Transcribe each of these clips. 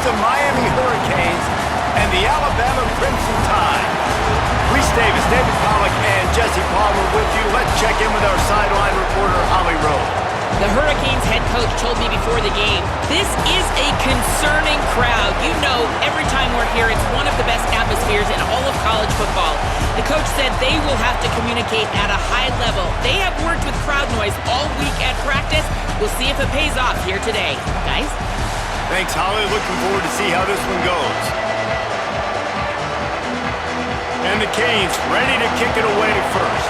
the Miami Hurricanes and the Alabama Crimson Tide. Reese Davis, David Pollack, and Jesse Palmer with you. Let's check in with our sideline reporter, Holly Rowe. The Hurricanes head coach told me before the game, this is a concerning crowd. You know, every time we're here, it's one of the best atmospheres in all of college football. The coach said they will have to communicate at a high level. They have worked with crowd noise all week at practice. We'll see if it pays off here today. Guys? Thanks, Holly. Looking forward to see how this one goes. And the Canes ready to kick it away first.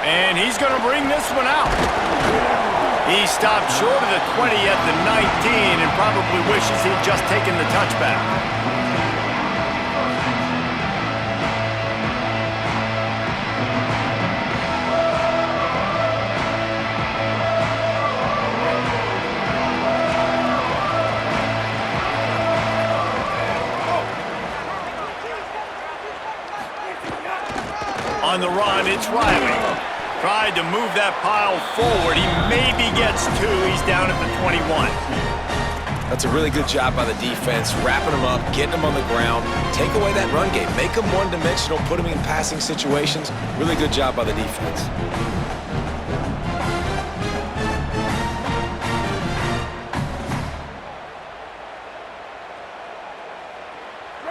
And he's going to bring this one out. He stopped short of the 20 at the 19 and probably wishes he'd just taken the touchback. On the run, it's Riley. Tried to move that pile forward. He maybe gets two. He's down at the 21. That's a really good job by the defense, wrapping them up, getting them on the ground, take away that run game, make them one-dimensional, put them in passing situations. Really good job by the defense.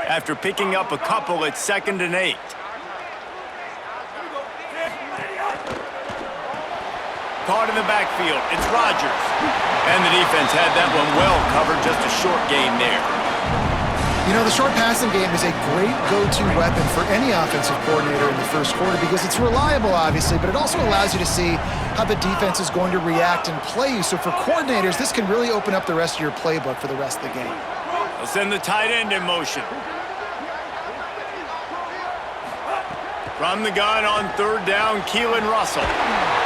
After picking up a couple, it's 2nd and 8. Caught in the backfield, it's Rodgers. And the defense had that one well covered, just a short gain there. You know, the short passing game is a great go-to weapon for any offensive coordinator in the first quarter because it's reliable, obviously, but it also allows you to see how the defense is going to react and play you. So for coordinators, this can really open up the rest of your playbook for the rest of the game. They'll send the tight end in motion. From the gun on 3rd down, Keelan Russell.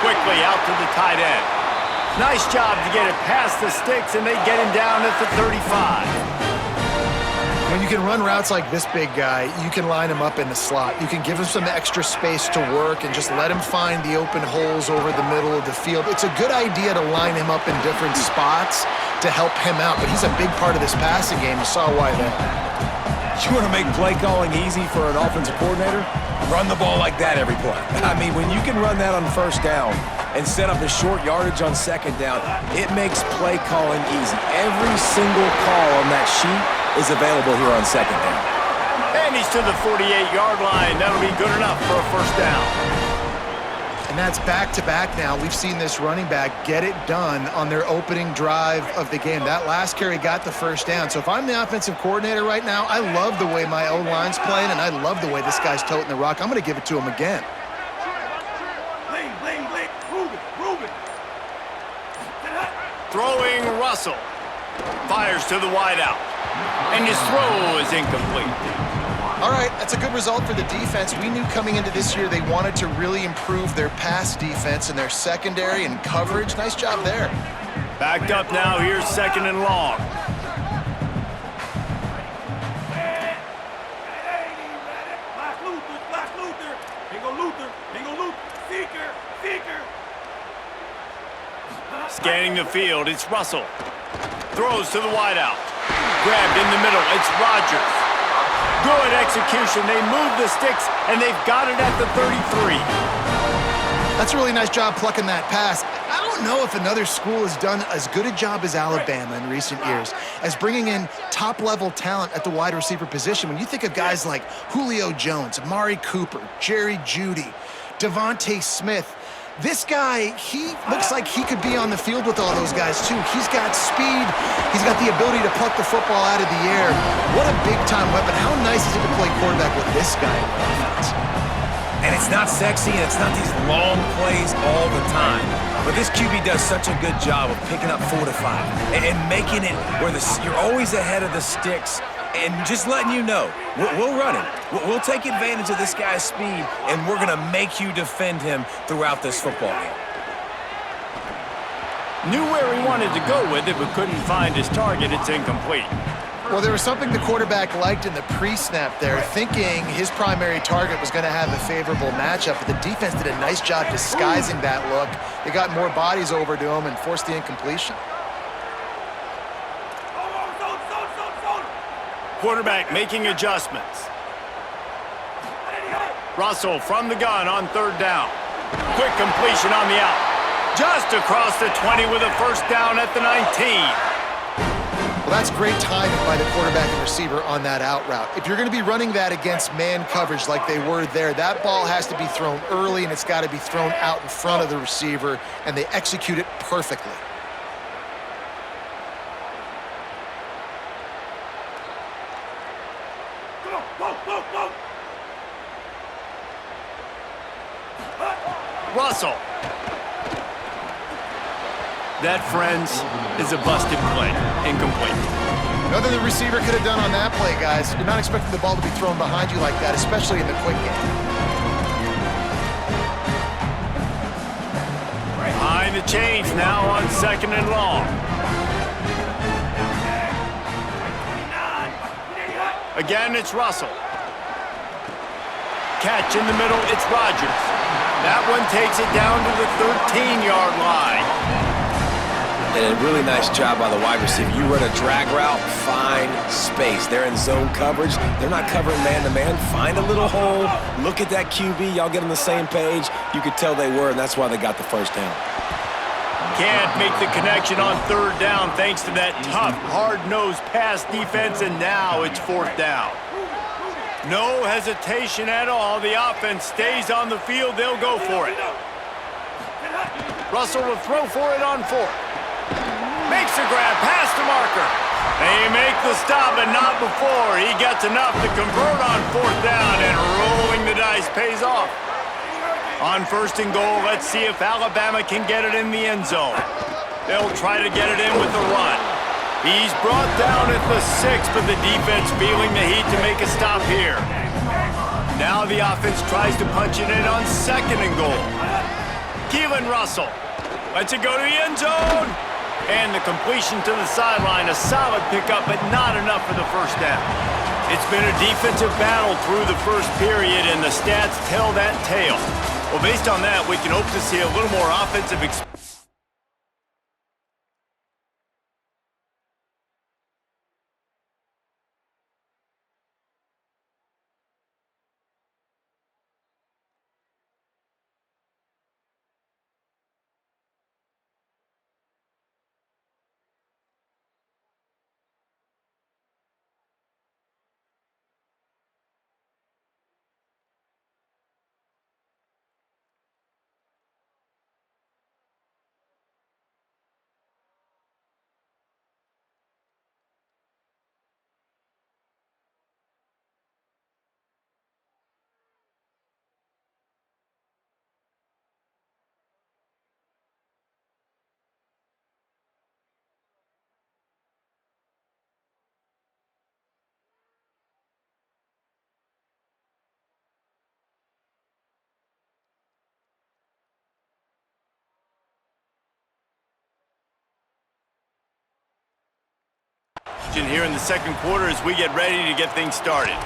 Quickly out to the tight end. Nice job to get it past the sticks, and they get him down at the 35. When you can run routes like this big guy, you can line him up in the slot. You can give him some extra space to work and just let him find the open holes over the middle of the field. It's a good idea to line him up in different spots to help him out, but he's a big part of this passing game. You saw why there. You want to make play calling easy for an offensive coordinator? Run the ball like that every play. I mean, when you can run that on 1st down and set up a short yardage on 2nd down, it makes play calling easy. Every single call on that sheet is available here on 2nd down. And he's to the 48-yard line. That'll be good enough for a 1st down. And that's back-to-back now. We've seen this running back get it done on their opening drive of the game. That last carry got the 1st down. So if I'm the offensive coordinator right now, I love the way my O-line's playing, and I love the way this guy's toting the rock. I'm going to give it to him again. Throwing Russell. Fires to the wideout. And his throw is incomplete. All right, that's a good result for the defense. We knew coming into this year they wanted to really improve their pass defense and their secondary and coverage. Nice job there. Backed up now. Here's 2nd and long. Scanning the field, it's Russell. Throws to the wideout. Grabbed in the middle, it's Rodgers. Good execution. They move the sticks, and they've got it at the 33. That's a really nice job plucking that pass. I don't know if another school has done as good a job as Alabama in recent years as bringing in top-level talent at the wide receiver position. When you think of guys like Julio Jones, Amari Cooper, Jerry Jeudy, Devontae Smith, this guy, he looks like he could be on the field with all those guys, too. He's got speed. He's got the ability to pluck the football out of the air. What a big-time weapon. How nice is it to play quarterback with this guy on offense? And it's not sexy, and it's not these long plays all the time. But this QB does such a good job of picking up 4 to 5 and making it where you're always ahead of the sticks and just letting you know, we'll run him. We'll take advantage of this guy's speed, and we're going to make you defend him throughout this football game. Knew where he wanted to go with it, but couldn't find his target. It's incomplete. Well, there was something the quarterback liked in the pre-snap there, thinking his primary target was going to have a favorable matchup, but the defense did a nice job disguising that look. They got more bodies over to him and forced the incompletion. Quarterback making adjustments. Russell from the gun on third down. Quick completion on the out. Just across the 20 with a first down at the 19. Well, that's great timing by the quarterback and receiver on that out route. If you're going to be running that against man coverage like they were there, that ball has to be thrown early and it's got to be thrown out in front of the receiver, and they execute it perfectly. Russell. That, friends, is a busted play. Incomplete. Nothing the receiver could have done on that play, guys. You're not expecting the ball to be thrown behind you like that, especially in the quick game. Behind the chains now on second and long. Again, it's Russell. Catch in the middle, it's Rodgers. That one takes it down to the 13-yard line. And a really nice job by the wide receiver. You run a drag route, find space. They're in zone coverage. They're not covering man-to-man. Find a little hole. Look at that QB. Y'all get on the same page. You could tell they were, and that's why they got the first down. Can't make the connection on third down thanks to that tough, hard-nosed pass defense, and now it's fourth down. No hesitation at all. The offense stays on the field. They'll go for it. Russell will throw for it on fourth. Makes a grab past the marker. They make the stop, but not before. He gets enough to convert on fourth down, and rolling the dice pays off. On first and goal, let's see if Alabama can get it in the end zone. They'll try to get it in with the run. He's brought down at the 6, but the defense feeling the heat to make a stop here. Now the offense tries to punch it in on second and goal. Keelan Russell lets it go to the end zone. And the completion to the sideline, a solid pickup, but not enough for the first down. It's been a defensive battle through the first period, and the stats tell that tale. Well, based on that, we can hope to see a little more offensive experience. Here in the second quarter as we get ready to get things started.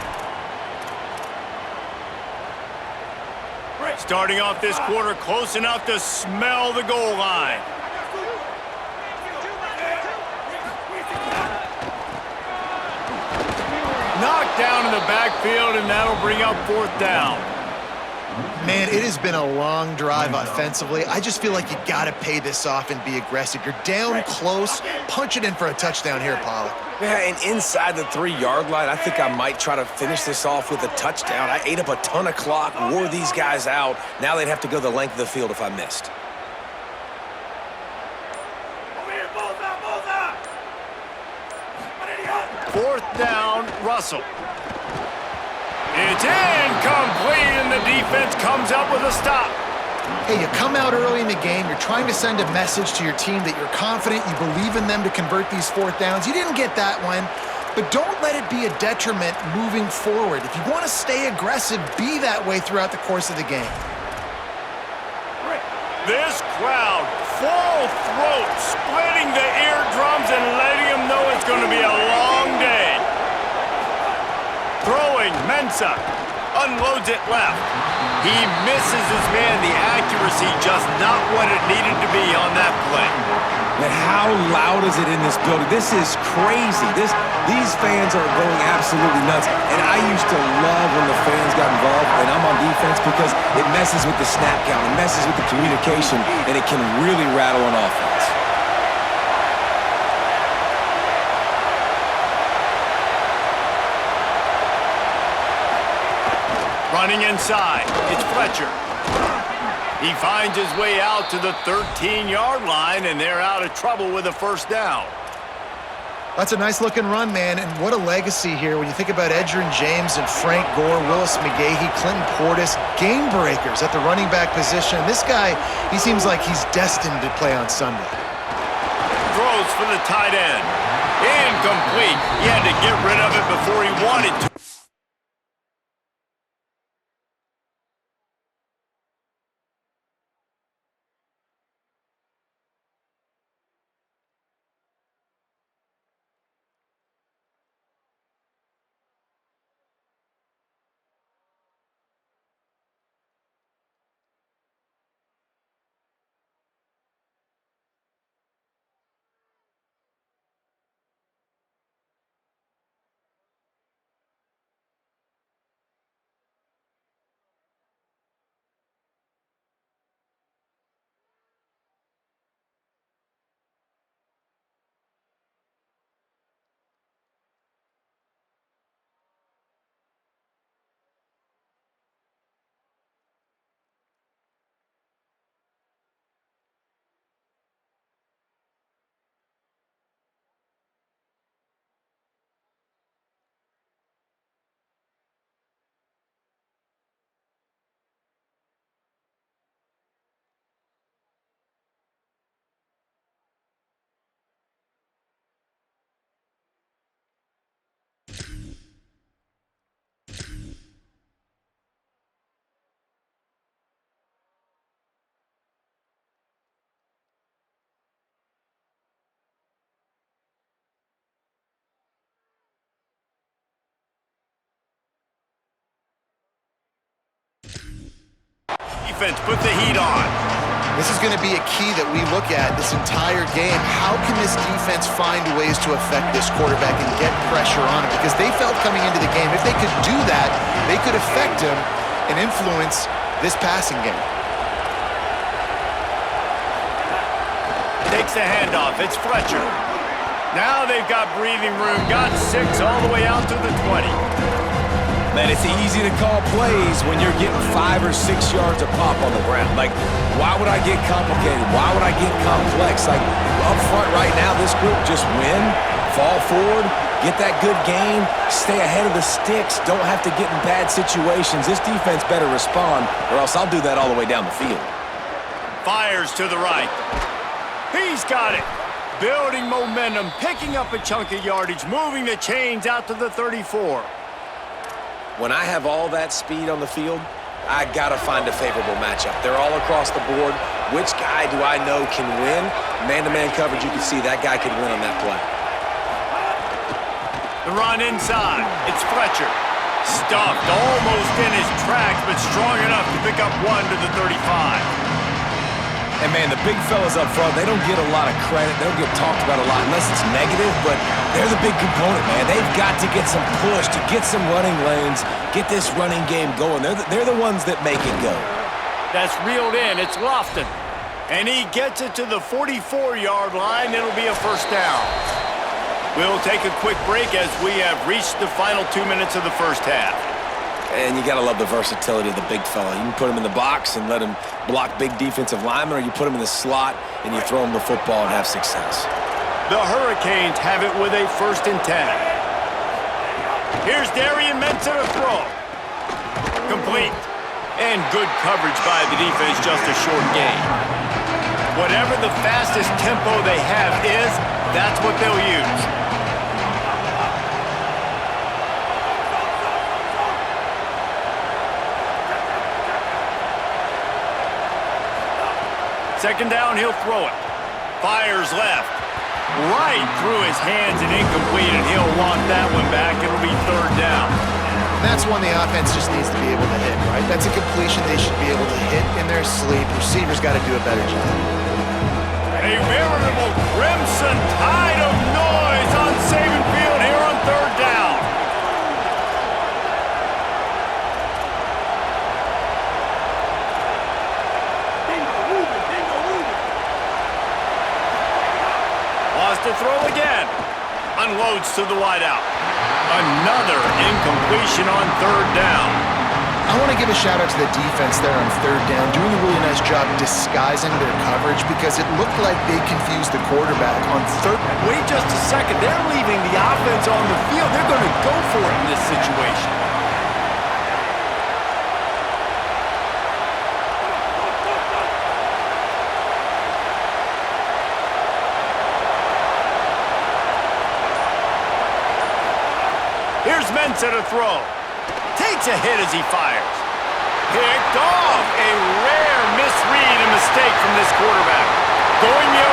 Starting off this quarter close enough to smell the goal line. Knocked down in the backfield, and that'll bring up fourth down. Man, it has been a long drive offensively. I just feel like you got to pay this off and be aggressive. You're down close. Punch it in for a touchdown here, Pollack. Yeah, and inside the 3-yard line, I think I might try to finish this off with a touchdown. I ate up a ton of clock, wore these guys out. Now they'd have to go the length of the field if I missed. Fourth down, Russell. It's incomplete, and the defense comes up with a stop. Hey, you come out early in the game, you're trying to send a message to your team that you're confident, you believe in them to convert these fourth downs. You didn't get that one, but don't let it be a detriment moving forward. If you want to stay aggressive, be that way throughout the course of the game. This crowd, full throat, splitting the eardrums and letting them know it's going to be a long day. Mensa unloads it left. He misses his man. The accuracy just not what it needed to be on that play. Man, how loud is it in this building? This is crazy. These fans are going absolutely nuts. And I used to love when the fans got involved, and I'm on defense because it messes with the snap count, it messes with the communication, and it can really rattle an offense. Running inside, it's Fletcher. He finds his way out to the 13-yard line, and they're out of trouble with a first down. That's a nice-looking run, man, and what a legacy here when you think about Edgerrin James and Frank Gore, Willis McGahee, Clinton Portis, game breakers at the running back position. This guy, he seems like he's destined to play on Sunday. Throws for the tight end. Incomplete. He had to get rid of it before he wanted to. Defense put the heat on. This is going to be a key that we look at this entire game. How can this defense find ways to affect this quarterback and get pressure on him? Because they felt coming into the game, if they could do that, they could affect him and influence this passing game. Takes the handoff. It's Fletcher. Now they've got breathing room. Got 6 all the way out to the 20. Man, it's easy to call plays when you're getting 5 or 6 yards of pop on the ground. Like, why would I get complicated? Why would I get complex? Like, up front right now, this group just win, fall forward, get that good gain, stay ahead of the sticks, don't have to get in bad situations. This defense better respond, or else I'll do that all the way down the field. Fires to the right. He's got it. Building momentum, picking up a chunk of yardage, moving the chains out to the 34. When I have all that speed on the field, I gotta find a favorable matchup. They're all across the board. Which guy do I know can win? Man-to-man coverage, you can see that guy could win on that play. The run inside. It's Fletcher. Stuffed almost in his tracks, but strong enough to pick up 1 to the 35. And, man, the big fellas up front, they don't get a lot of credit. They don't get talked about a lot unless it's negative, but they're the big component, man. They've got to get some push, to get some running lanes, get this running game going. They're the ones that make it go. That's reeled in. It's Lofton. And he gets it to the 44-yard line. It'll be a first down. We'll take a quick break as we have reached the final 2 minutes of the first half. And you got to love the versatility of the big fella. You can put him in the box and let him block big defensive linemen, or you put him in the slot and you throw him the football and have success. The Hurricanes have it with a 1st and 10. Here's Darian Mensa to throw. Complete. And good coverage by the defense, just a short gain. Whatever the fastest tempo they have is, that's what they'll use. Second down, he'll throw it. Fires left. Right through his hands and incomplete, and he'll want that one back. It'll be 3rd down. that's one the offense just needs to be able to hit, right? That's a completion they should be able to hit in their sleep. Receivers got to do a better job. A veritable crimson tide of noise on Saban Field here on third down. Lost to throw again. Unloads to the wideout. Another incompletion on third down. I want to give a shout out to the defense there on third down, doing a really nice job disguising their coverage because it looked like they confused the quarterback on third. Wait just a second. They're leaving the offense on the field. They're going to go for it in this situation. Here's Mensah to throw. Takes a hit as he fires. Picked off. A rare misread and mistake from this quarterback. Going the